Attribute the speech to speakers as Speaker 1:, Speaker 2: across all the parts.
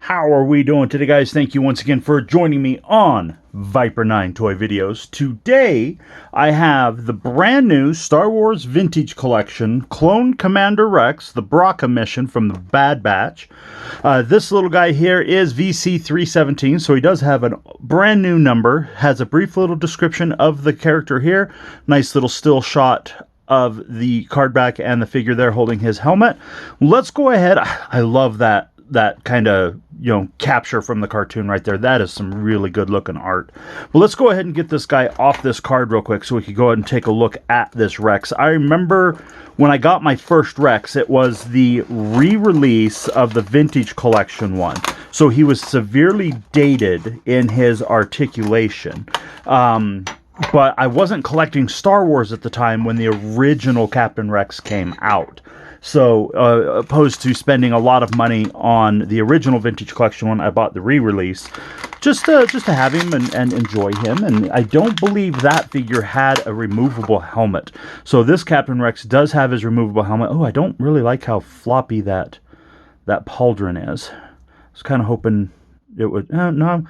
Speaker 1: How are we doing today, guys? Thank you once again for joining me on Viper 9 Toy Videos. Today, I have the brand new Star Wars Vintage Collection Clone Commander Rex, the Bracca mission from the Bad Batch. This little guy here is VC317, so he does have a brand new number, has a brief little description of the character here, nice little still shot of the card back and the figure there holding his helmet. Let's go ahead. I love that kind of, capture from the cartoon right there. That is some really good looking art. But let's go ahead and get this guy off this card real quick so we can go ahead and take a look at this Rex. I remember when I got my first Rex, it was the re-release of the Vintage Collection one. So he was severely dated in his articulation. But I wasn't collecting Star Wars at the time when the original Captain Rex came out. So, opposed to spending a lot of money on the original Vintage Collection one, I bought the re-release just to have him and enjoy him. And I don't believe that figure had a removable helmet. So this Captain Rex does have his removable helmet. Oh, I don't really like how floppy that pauldron is. I was kind of hoping it would... no,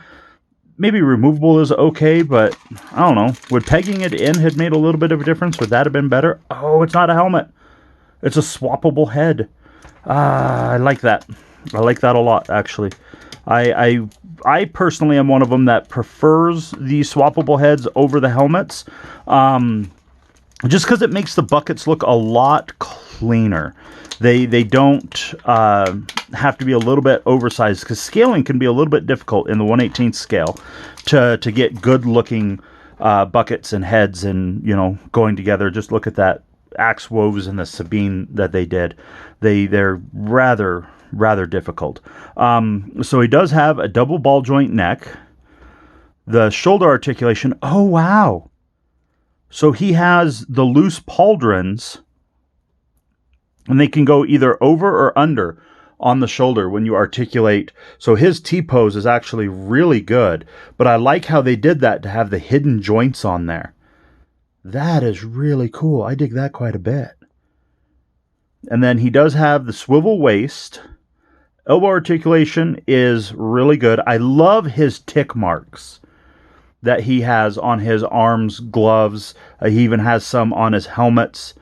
Speaker 1: maybe removable is okay, but I don't know. Would pegging it in have made a little bit of a difference? Would that have been better? Oh, it's not a helmet. It's a swappable head. I like that. I like that a lot, actually. I personally am one of them that prefers the swappable heads over the helmets. Just because it makes the buckets look a lot cleaner. They don't have to be a little bit oversized, because scaling can be a little bit difficult in the 1/18 scale to get good looking buckets and heads and going together. Just look at that axe woves and the Sabine that they did. They're rather difficult. So he does have a double ball joint neck. The shoulder articulation. Oh wow! So he has the loose pauldrons, and they can go either over or under on the shoulder when you articulate. So his T-pose is actually really good, but I like how they did that to have the hidden joints on there. That is really cool. I dig that quite a bit. And then he does have the swivel waist. Elbow articulation is really good. I love his tick marks that he has on his arms, gloves. He even has some on his helmets,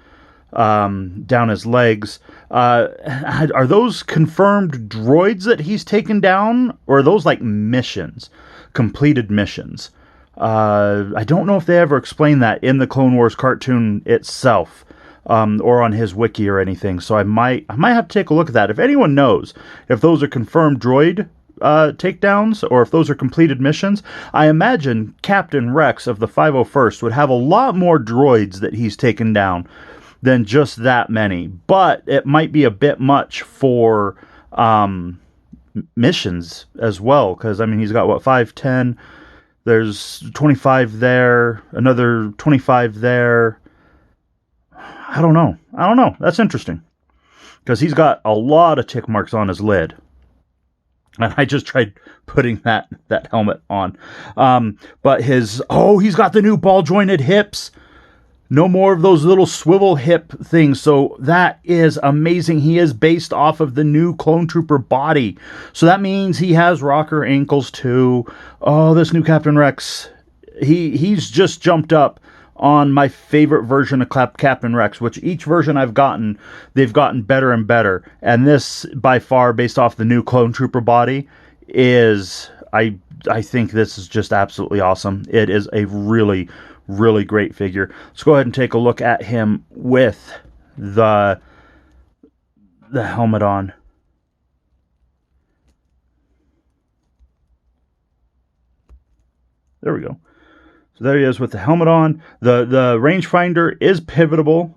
Speaker 1: down his legs. Are those confirmed droids that he's taken down? Or are those like missions? Completed missions? I don't know if they ever explain that in the Clone Wars cartoon itself, or on his wiki or anything. So I might have to take a look at that. If anyone knows if those are confirmed droid takedowns or if those are completed missions, I imagine Captain Rex of the 501st would have a lot more droids that he's taken down than just that many. But it might be a bit much for missions as well, because I mean he's got what, 5, 10. There's 25 there, another 25 there. I don't know. That's interesting. Because he's got a lot of tick marks on his lid. And I just tried putting that helmet on. But he's got the new ball jointed hips. No more of those little swivel hip things. So that is amazing. He is based off of the new Clone Trooper body. So that means he has rocker ankles too. Oh, this new Captain Rex. He's just jumped up on my favorite version of Captain Rex, which each version I've gotten, they've gotten better and better. And this, by far, based off the new Clone Trooper body, is, I think this is just absolutely awesome. It is a really great figure. Let's go ahead and take a look at him with the helmet on. There we go. So there he is with the helmet on. The rangefinder is pivotable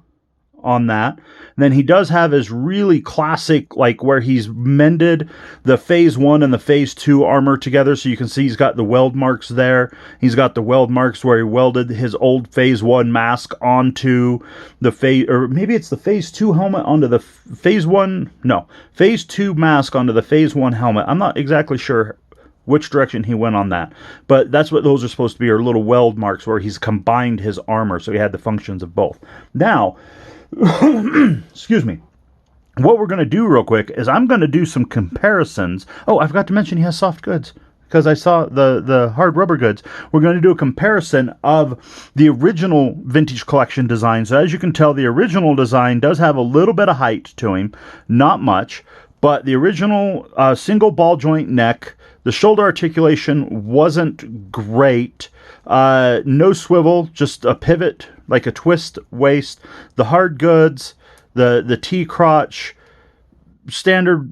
Speaker 1: on that. And then he does have his really classic, like where he's mended the Phase 1 and the Phase 2 armor together. So you can see he's got the weld marks there. He's got the weld marks where he welded his old Phase 1 mask onto the Phase... Or maybe it's the Phase 2 helmet onto the Phase 1... No. Phase 2 mask onto the Phase 1 helmet. I'm not exactly sure which direction he went on that. But that's what those are supposed to be, are little weld marks where he's combined his armor. So he had the functions of both. Now... excuse me. what we're going to do real quick is I'm going to do some comparisons. Oh, I forgot to mention he has soft goods, because I saw the hard rubber goods. We're going to do a comparison of the original Vintage Collection design. So as you can tell, the original design does have a little bit of height to him, not much, but the original single ball joint neck, the shoulder articulation wasn't great. No swivel, just a pivot, like a twist waist. The hard goods, the T-crotch, standard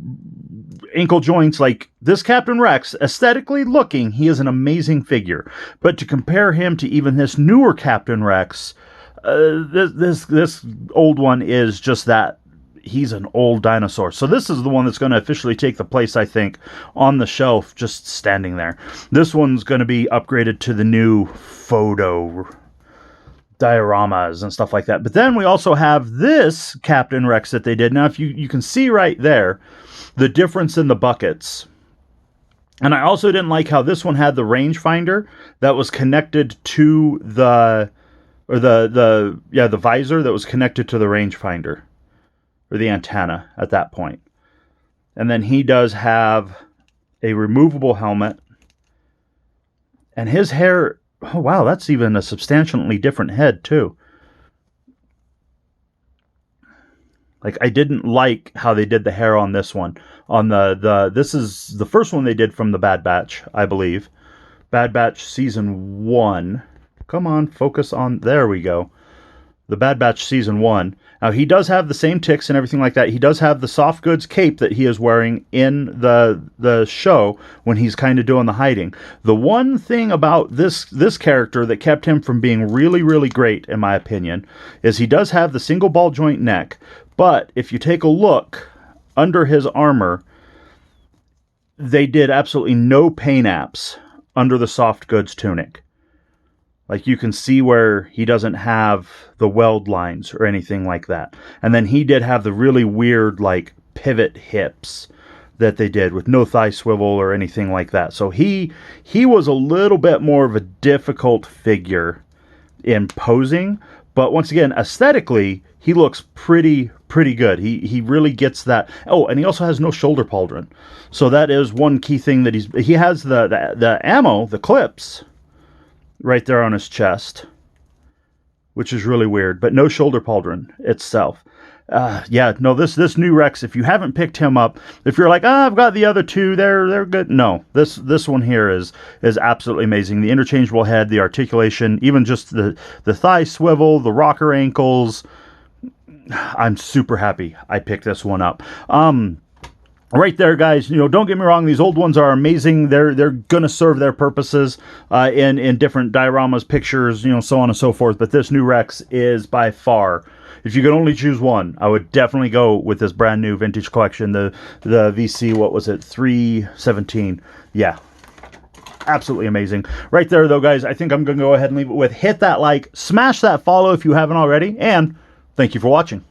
Speaker 1: ankle joints, like this Captain Rex, aesthetically looking, he is an amazing figure. But to compare him to even this newer Captain Rex, this old one is just that. He's an old dinosaur. So this is the one that's going to officially take the place, I think, on the shelf, just standing there. This one's going to be upgraded to the new photo dioramas and stuff like that. But then we also have this Captain Rex that they did. Now, if you can see right there, the difference in the buckets. And I also didn't like how this one had the rangefinder that was connected to the visor that was connected to the rangefinder, or the antenna at that point. And then he does have a removable helmet. And his hair, oh wow, that's even a substantially different head too. Like, I didn't like how they did the hair on this one. On this is the first one they did from the Bad Batch, I believe. Bad Batch Season 1. Come on, focus on, there we go. The Bad Batch Season 1. Now, he does have the same ticks and everything like that. He does have the soft goods cape that he is wearing in the show when he's kind of doing the hiding. The one thing about this character that kept him from being really, really great, in my opinion, is he does have the single ball joint neck. But if you take a look under his armor, they did absolutely no paint apps under the soft goods tunic. Like, you can see where he doesn't have the weld lines or anything like that. And then he did have the really weird, like, pivot hips that they did with no thigh swivel or anything like that. So he was a little bit more of a difficult figure in posing. But once again, aesthetically, he looks pretty good. He really gets that. Oh, and he also has no shoulder pauldron. So that is one key thing that he has the ammo, the clips, right there on his chest, which is really weird, but no shoulder pauldron itself. Yeah, no, this new Rex, if you haven't picked him up, if you're like, I've got the other two, they're good. No, this one here is absolutely amazing. The interchangeable head, the articulation, even just the thigh swivel, the rocker ankles. I'm super happy I picked this one up. Right there, guys, don't get me wrong, these old ones are amazing. They're going to serve their purposes in different dioramas, pictures, so on and so forth. But this new Rex is by far, if you could only choose one, I would definitely go with this brand new Vintage Collection, the VC, what was it, 317. Yeah, absolutely amazing. Right there, though, guys, I think I'm going to go ahead and leave it with hit that like, smash that follow if you haven't already, and thank you for watching.